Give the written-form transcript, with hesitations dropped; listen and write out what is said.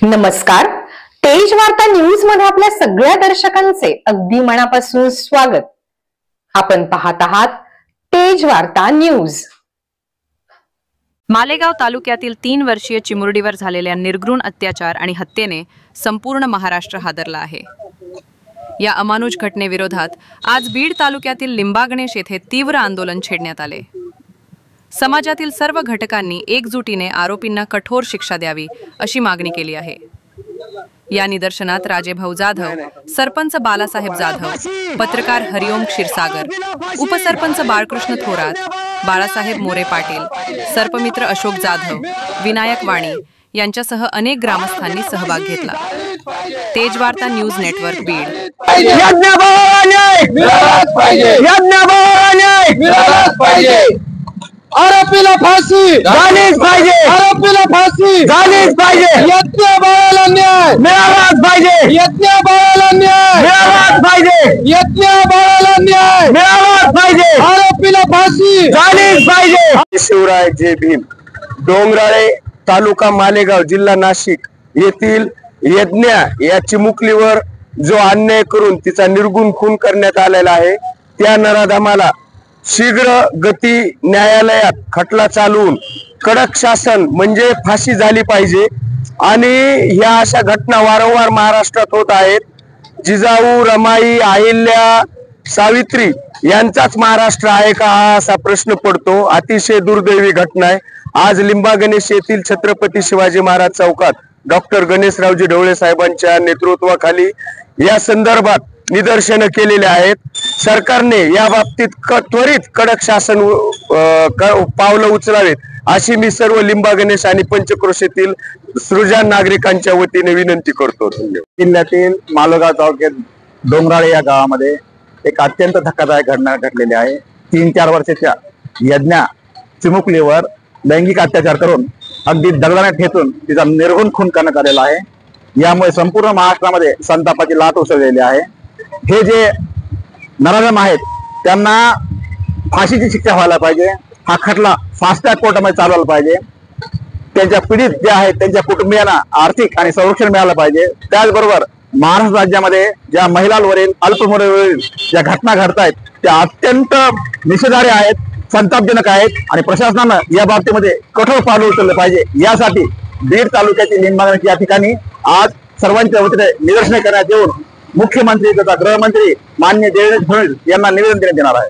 नमस्कार. तेज वार्ता न्यूज मध्ये आपल्या सगळ्या दर्शकांचे अगदी मनापासून स्वागत. आपण पाहत आहात तेज वार्ता न्यूज. मालेगाव तालुक्यातील 3 वर्षीय चिमुरडीवर झालेल्या निर्घृण अत्याचार आणि हत्येने संपूर्ण महाराष्ट्र हादरला आहे. या अमानुष घटनेविरोधात आज बीड तालुक्यातील लिंबागणेश येथे तीव्र आंदोलन छेडण्यात आले. समाजातील सर्व घटकांनी एकजुटीने आरोपींना कठोर शिक्षा द्यावी अशी मागणी केली आहे. या निदर्शनात राजेभाऊ जाधव, सरपंच बालासाहेब जाधव, पत्रकार हरिओम क्षीरसागर, उपसरपंच बाळकृष्ण थोरात, बाळासाहेब मोरे पाटील, सर्पमित्र अशोक जाधव, विनायक वाणी यांच्यासह अनेक ग्रामस्थांनी सहभाग घेतला. तेज वार्ता न्यूज नेटवर्क बीड. आरोपीला फाशी झालीच पाहिजे, आरोपीला फाशी झालीच पाहिजे, यज्ञ बाळाला न्याय मिळालाच पाहिजे, यज्ञ बाळाला न्याय मिळालाच पाहिजे, यज्ञ बाळाला न्याय मिळालाच पाहिजे, आरोपीला फाशी झालीच पाहिजे. शिवराय जय भीम. डोंगराळे तालुका मालेगाव जिल्हा नाशिक येथील यज्ञ या चिमुकलीवर जो अन्याय करून तिचा निर्गुण खून करण्यात आलेला आहे, त्या नराधमाला शीघ्र गती न्यायालयात खटला चालवून कडक शासन म्हणजे फाशी झाली पाहिजे. आणि ह्या अशा घटना वारंवार महाराष्ट्रात होत आहेत. जिजाऊ, रमाई, अहिल्या, सावित्री यांचाच महाराष्ट्र आहे का हा असा प्रश्न पडतो. अतिशय दुर्दैवी घटना आहे. आज लिंबागणेश येथील छत्रपती शिवाजी महाराज चौकात डॉक्टर गणेशरावजी ढवळे साहेबांच्या नेतृत्वाखाली या संदर्भात निदर्शनं केलेले आहेत. सरकारने या बाबतीत त्वरित कडक शासन पावलं उचलावेत अशी मी सर्व लिंबागणेश आणि पंचक्रोशीतील सृजन नागरिकांच्या वतीने विनंती करतो. जिल्ह्यातील मालेगाव तालुक्यात डोंगराळे या गावामध्ये एक अत्यंत धक्कादायक घटना घडलेली आहे. 3-4 वर्षाच्या यज्ञ चिमुकलीवर लैंगिक अत्याचार करून अगदी दगडाने ठेचून तिचा निर्घृण खून करण्यात आलेला आहे. यामुळे संपूर्ण महाराष्ट्रामध्ये संतापाची लाट उसळलेली आहे. हे जे नराधम आहेत त्यांना फाशीची शिक्षा व्हायला पाहिजे. हा खटला फास्ट ट्रॅक कोर्टामध्ये चालवायला पाहिजे. त्यांच्या पीडित जे आहेत त्यांच्या कुटुंबियांना आर्थिक आणि संरक्षण मिळालं पाहिजे. त्याचबरोबर महाराष्ट्र राज्यामध्ये ज्या महिलांवरील अल्पमुदतीवरील ज्या घटना घडत आहेत त्या अत्यंत निषेधार्ह आहेत, संतापजनक आहेत आणि प्रशासनानं या बाबतीमध्ये कठोर पावलं उचललं पाहिजे. यासाठी बीड तालुक्यातील लिंबागणेश या ठिकाणी आज सर्वांच्या वतीने निदर्शने करण्यात येऊन मुख्यमंत्री तथा गृहमंत्री माननीय देवेंद्र फडणवीस यांना निवेदन देण्यात येणार आहे.